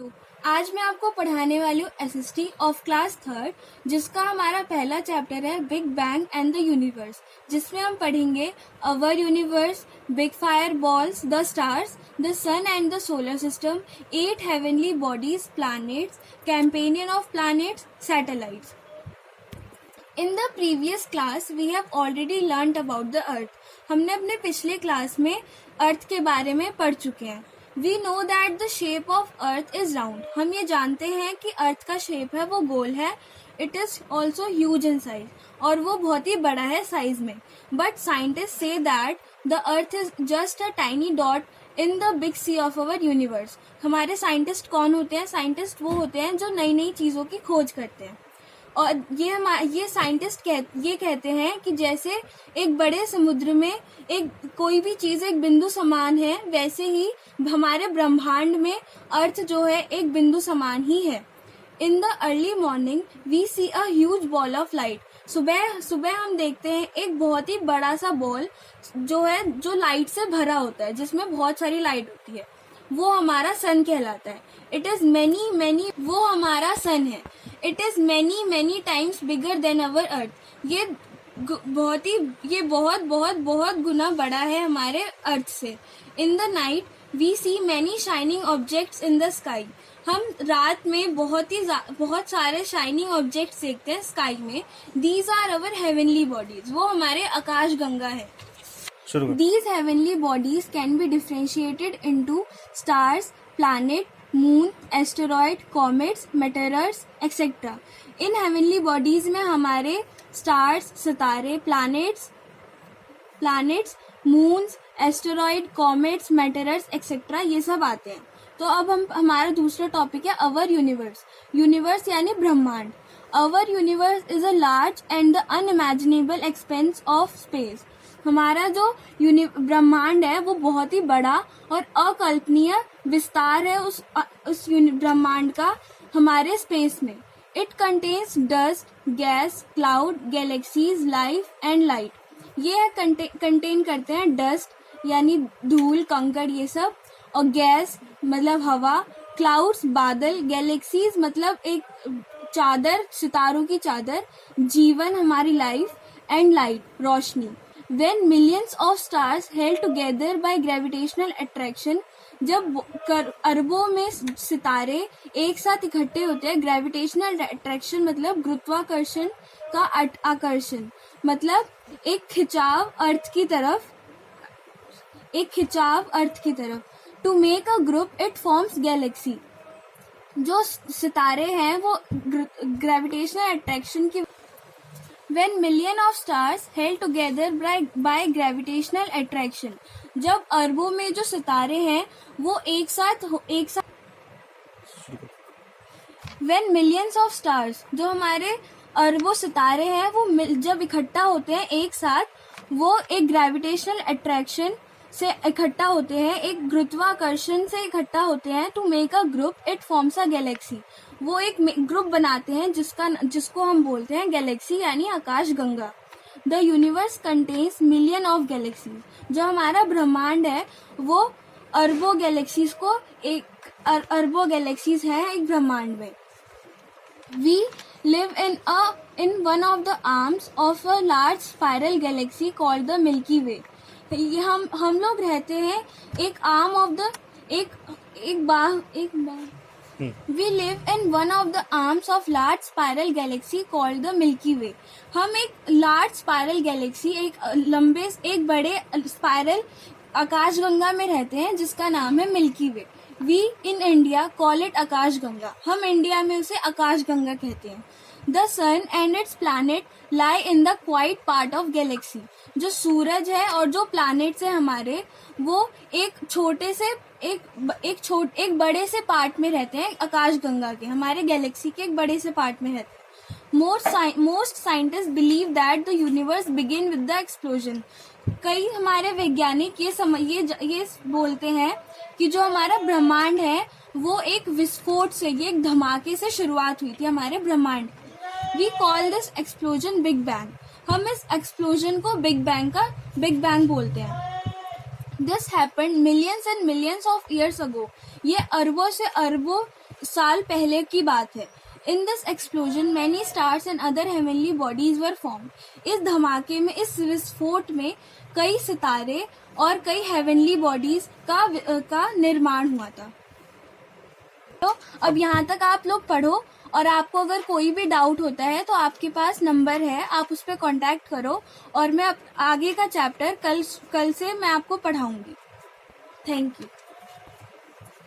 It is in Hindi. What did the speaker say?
दोस्तों, आज मैं आपको पढ़ाने वाली हूँ एसएसटी ऑफ क्लास 3 जिसका हमारा पहला चैप्टर है big bang and the universe, जिसमें हम पढ़ेंगे our universe, big fire balls, the stars, the sun and the solar system, 8 heavenly bodies, planets, companion of planets, satellites. In the previous class we have already learnt about the earth. हमने अपने पिछले क्लास में अर्थ के बारे में पढ़ चुके हैं. We know that the shape of earth is round. हम ये जानते हैं कि अर्थ का शेप है वो गोल है. It is also huge in size. और वो बहुत ही बड़ा है साइज में. But scientists say that the earth is just a tiny dot in the big sea of our universe. हमारे साइंटिस्ट कौन होते हैं? साइंटिस्ट वो होते हैं जो नई नई चीज़ों की खोज करते हैं. और ये साइंटिस्ट कहते हैं कि जैसे एक बड़े समुद्र में एक कोई भी चीज़ एक बिंदु समान है, वैसे ही हमारे ब्रह्मांड में अर्थ जो है एक बिंदु समान ही है. In the early morning we see a huge ball of light. सुबह हम देखते हैं एक बहुत ही बड़ा सा बॉल जो लाइट से भरा होता है, जिसमें बहुत सारी लाइट होती है. वो हमारा सन कहलाता है. इट इज मैनी वो हमारा सन है. It is many times bigger than our earth. ये बहुत गुना बड़ा है हमारे अर्थ से. In the night we see many shining objects in the sky. हम रात में बहुत सारे शाइनिंग ऑब्जेक्ट्स देखते हैं स्काई में. These are our heavenly bodies. वो हमारे आकाश गंगा है. These heavenly bodies can be differentiated into stars, planet, moon, asteroid, comets, meteors, etc. In heavenly bodies में हमारे stars, सितारे, planets, moons, asteroid, comets, meteors, etc. ये सब आते हैं. तो अब हमारा दूसरा टॉपिक है अवर यूनिवर्स. यूनिवर्स यानी ब्रह्मांड. Our universe is a large and the unimaginable expanse of space. हमारा जो ब्रह्मांड है वो बहुत ही बड़ा और अकल्पनीय विस्तार है उस ब्रह्मांड का हमारे स्पेस में. It contains dust, gas, cloud, galaxies, life and light. ये कंटेन करते हैं डस्ट यानी धूल, कंकड़, ये सब, और गैस मतलब हवा, क्लाउड्स बादल, गैलेक्सीज मतलब एक चादर, सितारों की चादर, जीवन हमारी life, and light Roshni. When millions of stars held together by gravitational attraction, जब अरबों में सितारे एक साथ इकट्ठे होते हैं. ग्रेविटेशनल अट्रैक्शन मतलब गुरुत्वाकर्षण का आकर्षण, मतलब एक खिंचाव अर्थ की तरफ. To make a group it forms galaxy. जो सितारे हैं वो ग्रेविटेशनल अट्रैक्शन की. When million of stars held together by gravitational attraction, जब अरबों में जो सितारे हैं वो एक साथ When millions of stars, जो हमारे अरबों सितारे हैं वो जब इकट्ठा होते हैं एक साथ, वो एक ग्रेविटेशनल अट्रैक्शन से इकट्ठा होते हैं, एक गुरुत्वाकर्षण से इकट्ठा होते हैं. To make a group it forms a galaxy. वो एक ग्रुप बनाते हैं जिसको हम बोलते हैं गैलेक्सी यानी आकाश गंगा. The universe contains million of galaxies. जो हमारा ब्रह्मांड है वो अरबों गैलेक्सीज है एक ब्रह्मांड में. We live in one of the arms of a large spiral galaxy called the Milky Way. हम लोग रहते हैं एक arm of the We live in one of the arms of large spiral galaxy called the Milky Way. हम एक लार्ज स्पाइरल गैलेक्सी, एक बड़े स्पाइरल आकाशगंगा में रहते हैं जिसका नाम है Milky Way. We in India call it Akash Ganga. हम इंडिया में उसे आकाश गंगा कहते हैं. The sun and its planet lie in the quite part of galaxy. जो सूरज है और जो प्लैनेट्स है हमारे, वो एक बड़े से पार्ट में रहते हैं आकाश गंगा के, हमारे गैलेक्सी के एक बड़े से पार्ट में रहते हैं. Most scientist believe that the universe begin with the explosion. कई हमारे वैज्ञानिक ये बोलते हैं कि जो हमारा ब्रह्मांड है वो एक विस्फोट से, ये एक धमाके से शुरुआत हुई थी हमारे ब्रह्मांड. We call this explosion big bang. हम इस एक्सप्लोजन को बिग बैंग बोलते हैं. This happened millions and millions of years ago. ये अरबों साल पहले की बात है। In this explosion many stars and other heavenly bodies were form. इस धमाके में, इस विस्फोट में कई सितारे और कई हेवनली बॉडीज का निर्माण हुआ था। तो अब यहाँ तक आप लोग पढ़ो, और आपको अगर कोई भी डाउट होता है तो आपके पास नंबर है, आप उस पर कांटेक्ट करो, और मैं आगे का चैप्टर कल से मैं आपको पढ़ाऊंगी। Thank you.